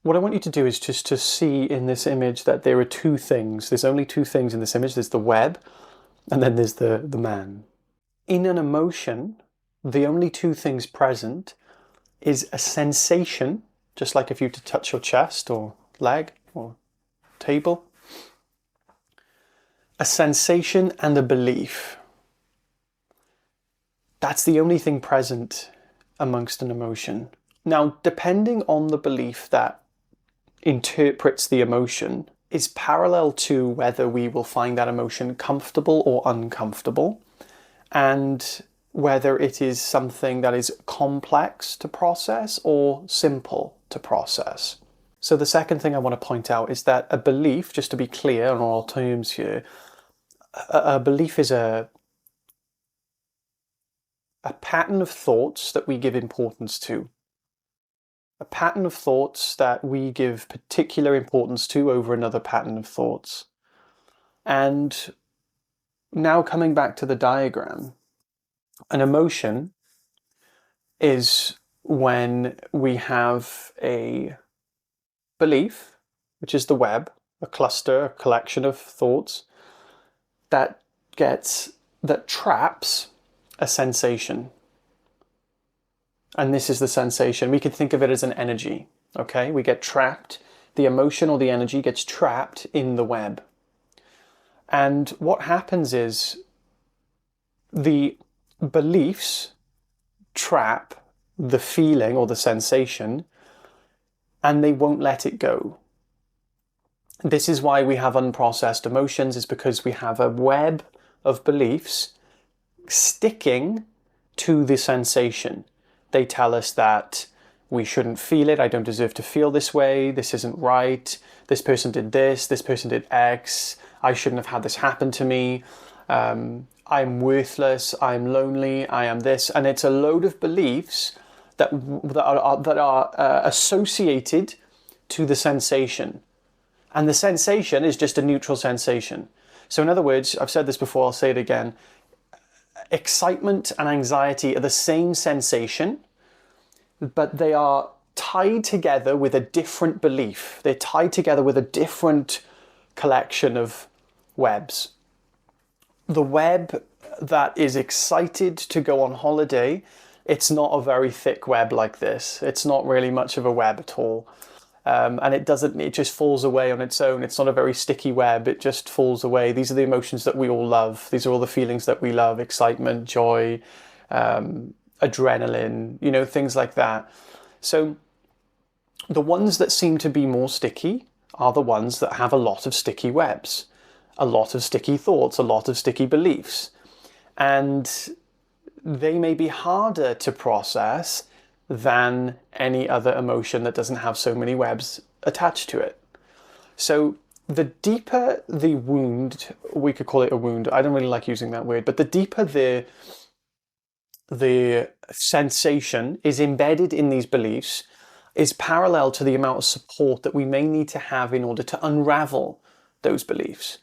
What I want you to do is just to see in this image that there are two things. There's only two things in this image. There's the web, and then there's the man. In an emotion, the only two things present is a sensation, just like if you were to touch your chest or leg or table, a sensation and a belief. That's the only thing present amongst an emotion. Now, depending on the belief that interprets the emotion, is parallel to whether we will find that emotion comfortable or uncomfortable, and whether it is something that is complex to process or simple to process. So the second thing I want to point out is that a belief, just to be clear on all terms here, a belief is a pattern of thoughts that we give importance to. A pattern of thoughts that we give particular importance to over another pattern of thoughts. And now coming back to the diagram, an emotion is when we have a belief, which is the web, a cluster, a collection of thoughts, that traps a sensation. And this is the sensation. We could think of it as an energy, okay? We get trapped, the emotion or the energy gets trapped in the web. And what happens is the beliefs trap the feeling or the sensation, and they won't let it go. This is why we have unprocessed emotions, is because we have a web of beliefs sticking to the sensation. They tell us that we shouldn't feel it, I don't deserve to feel this way, this isn't right, this person did this person did X, I shouldn't have had this happen to me, I'm worthless, I'm lonely, I am this. And it's a load of beliefs that are associated to the sensation. And the sensation is just a neutral sensation. So in other words, I've said this before, I'll say it again, excitement and anxiety are the same sensation, but they are tied together with a different belief. They're tied together with a different collection of webs. The web that is excited to go on holiday, it's not a very thick web like this. It's not really much of a web at all. And it just falls away on its own. It's not a very sticky web, it just falls away. These are the emotions that we all love. These are all the feelings that we love: excitement, joy, adrenaline, things like that. So the ones that seem to be more sticky are the ones that have a lot of sticky webs, a lot of sticky thoughts, a lot of sticky beliefs. And they may be harder to process than any other emotion that doesn't have so many webs attached to it. So the deeper the wound, we could call it a wound, I don't really like using that word, but the deeper the sensation is embedded in these beliefs is parallel to the amount of support that we may need to have in order to unravel those beliefs.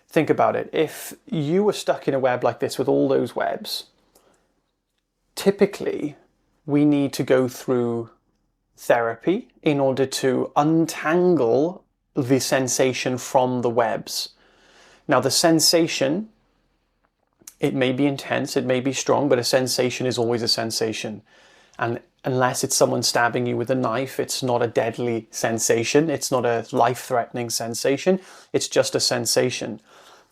Think about it. If you were stuck in a web like this with all those webs, typically we need to go through therapy in order to untangle the sensation from the webs. Now, the sensation, it may be intense, it may be strong, but a sensation is always a sensation. And unless it's someone stabbing you with a knife, it's not a deadly sensation. It's not a life-threatening sensation. It's just a sensation.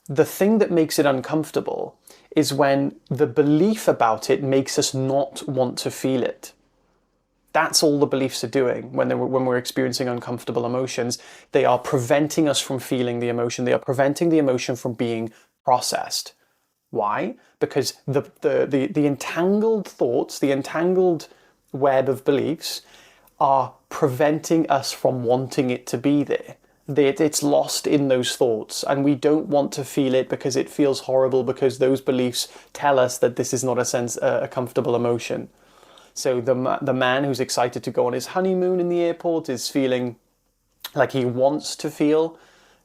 The thing that makes it uncomfortable is when the belief about it makes us not want to feel it. That's all the beliefs are doing when we're experiencing uncomfortable emotions. They are preventing us from feeling the emotion. They are preventing the emotion from being processed. Why? Because the entangled thoughts, the entangled web of beliefs are preventing us from wanting it to be there. It's lost in those thoughts, and we don't want to feel it because it feels horrible, because those beliefs tell us that this is not a comfortable emotion. So the man who's excited to go on his honeymoon in the airport is feeling like he wants to feel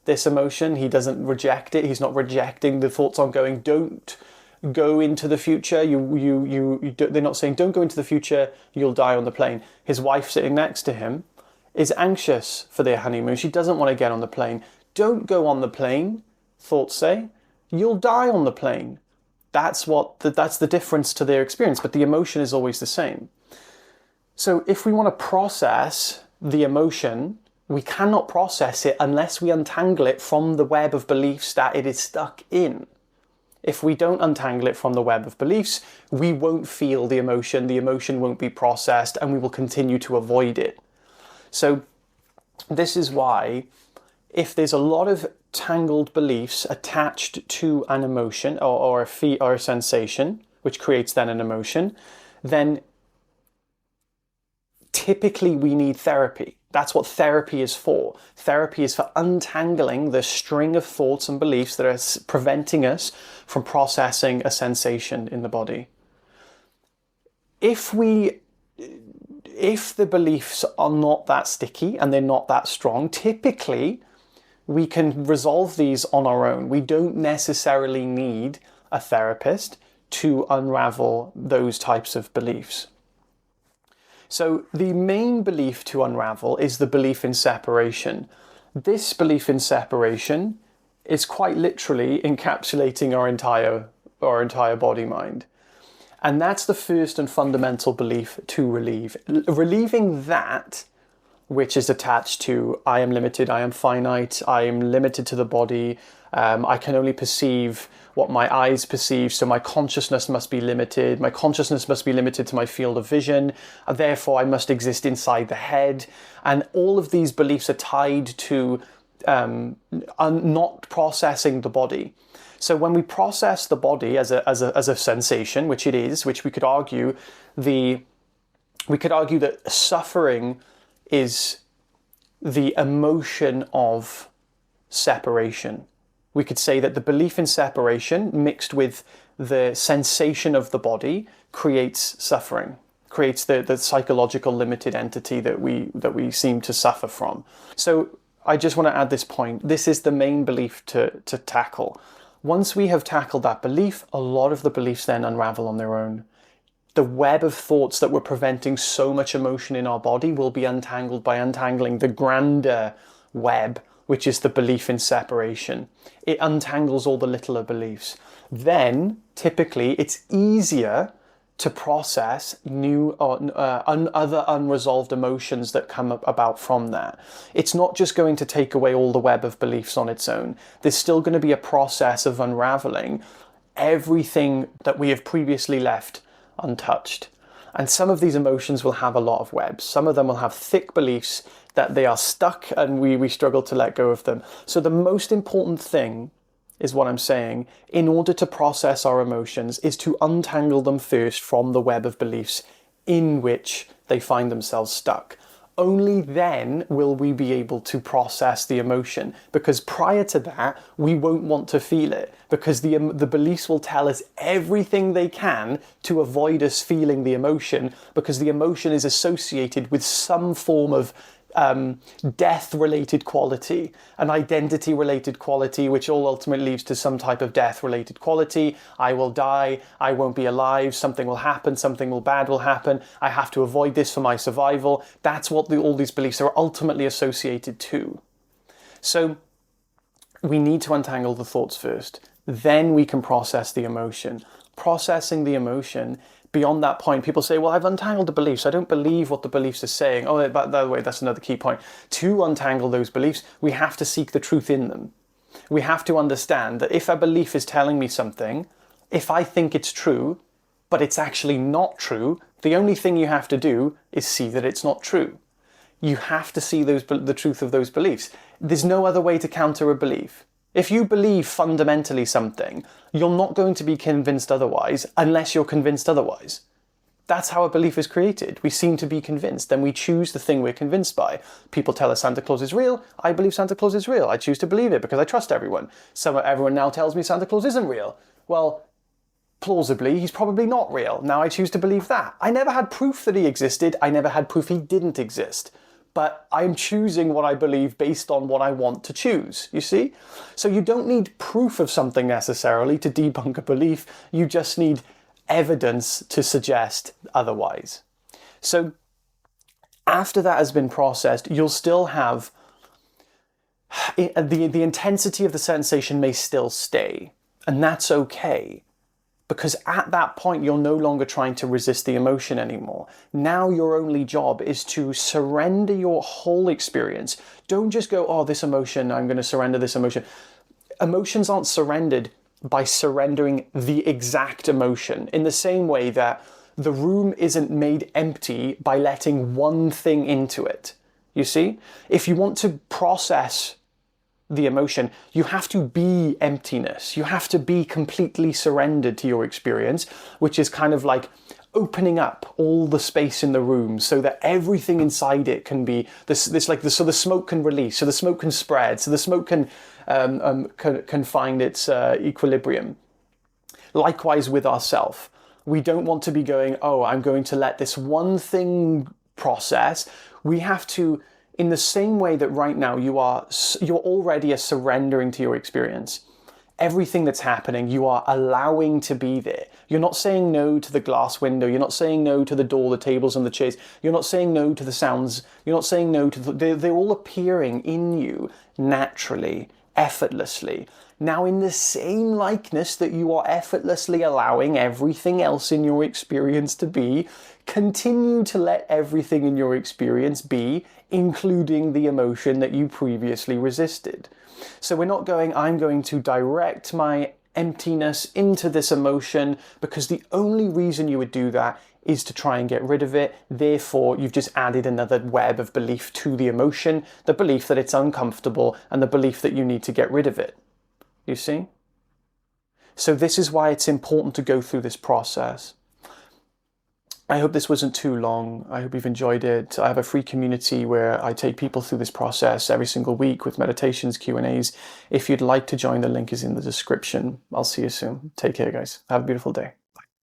this emotion. He doesn't reject it. He's not rejecting the thoughts on going, don't go into the future. They're not saying, don't go into the future, you'll die on the plane. His wife sitting next to him is anxious for their honeymoon. She doesn't want to get on the plane. Don't go on the plane, thoughts say. You'll die on the plane. That's the difference to their experience, but the emotion is always the same. So if we want to process the emotion, we cannot process it unless we untangle it from the web of beliefs that it is stuck in. If we don't untangle it from the web of beliefs, we won't feel the emotion won't be processed, and we will continue to avoid it. So this is why, if there's a lot of tangled beliefs attached to an emotion or a sensation, which creates then an emotion, then typically we need therapy. That's what therapy is for. Therapy is for untangling the string of thoughts and beliefs that are preventing us from processing a sensation in the body. If the beliefs are not that sticky and they're not that strong, typically we can resolve these on our own. We don't necessarily need a therapist to unravel those types of beliefs. So the main belief to unravel is the belief in separation. This belief in separation is quite literally encapsulating our entire body-mind. And that's the first and fundamental belief to relieve. Relieving that, which is attached to I am limited, I am finite, I am limited to the body, I can only perceive what my eyes perceive, so my consciousness must be limited. My consciousness must be limited to my field of vision, and therefore I must exist inside the head. And all of these beliefs are tied to not processing the body. So when we process the body as a sensation, which it is, which we could argue that suffering is the emotion of separation. We could say that the belief in separation mixed with the sensation of the body creates suffering, creates the psychological limited entity that we seem to suffer from. So I just want to add this point. This is the main belief to tackle. Once we have tackled that belief, a lot of the beliefs then unravel on their own. The web of thoughts that were preventing so much emotion in our body will be untangled by untangling the grander web, which is the belief in separation. It untangles all the littler beliefs. Then, typically, it's easier to process new or other unresolved emotions that come about from that. It's not just going to take away all the web of beliefs on its own. There's still going to be a process of unraveling everything that we have previously left untouched. And some of these emotions will have a lot of webs. Some of them will have thick beliefs that they are stuck and we struggle to let go of them. So the most important thing is what I'm saying, in order to process our emotions, is to untangle them first from the web of beliefs in which they find themselves stuck. Only then will we be able to process the emotion, because prior to that, we won't want to feel it, because the beliefs will tell us everything they can to avoid us feeling the emotion, because the emotion is associated with some form of death-related quality, an identity-related quality, which all ultimately leads to some type of death-related quality. I will die, I won't be alive, something will happen, something bad will happen, I have to avoid this for my survival. That's what all these beliefs are ultimately associated to. So we need to untangle the thoughts first. Then we can process the emotion. Processing the emotion, beyond that point, people say, well, I've untangled the beliefs. I don't believe what the beliefs are saying. Oh, by the way, that's another key point. To untangle those beliefs, we have to seek the truth in them. We have to understand that if a belief is telling me something, if I think it's true, but it's actually not true, the only thing you have to do is see that it's not true. You have to see the truth of those beliefs. There's no other way to counter a belief. If you believe fundamentally something, you're not going to be convinced otherwise unless you're convinced otherwise. That's how a belief is created. We seem to be convinced, then we choose the thing we're convinced by. People tell us Santa Claus is real. I believe Santa Claus is real. I choose to believe it because I trust everyone. Everyone now tells me Santa Claus isn't real. Well, plausibly, he's probably not real. Now I choose to believe that. I never had proof that he existed. I never had proof he didn't exist. But I'm choosing what I believe based on what I want to choose, you see? So you don't need proof of something necessarily to debunk a belief, you just need evidence to suggest otherwise. So After that has been processed, you'll still have the intensity of the sensation may still stay, and that's okay. Because at that point, you're no longer trying to resist the emotion anymore. Now your only job is to surrender your whole experience. Don't just go, oh, this emotion, I'm going to surrender this emotion. Emotions aren't surrendered by surrendering the exact emotion, in the same way that the room isn't made empty by letting one thing into it. You see? If you want to process the emotion, you have to be emptiness. You have to be completely surrendered to your experience, which is kind of like opening up all the space in the room so that everything inside it can be so the smoke can release, so the smoke can spread, so the smoke can find its equilibrium. Likewise with ourself, we don't want to be going, oh, I'm going to let this one thing process. We have to, in the same way that right now you're already surrendering to your experience. Everything that's happening, you are allowing to be there. You're not saying no to the glass window. You're not saying no to the door, the tables and the chairs. You're not saying no to the sounds. You're not saying no to they're all appearing in you naturally, effortlessly. Now, in the same likeness that you are effortlessly allowing everything else in your experience to be, continue to let everything in your experience be, including the emotion that you previously resisted. So we're not going, I'm going to direct my emptiness into this emotion, because the only reason you would do that is to try and get rid of it. Therefore, you've just added another web of belief to the emotion, the belief that it's uncomfortable and the belief that you need to get rid of it. You see? So this is why it's important to go through this process. I hope this wasn't too long. I hope you've enjoyed it. I have a free community where I take people through this process every single week with meditations, Q&As. If you'd like to join, the link is in the description. I'll see you soon. Take care, guys. Have a beautiful day.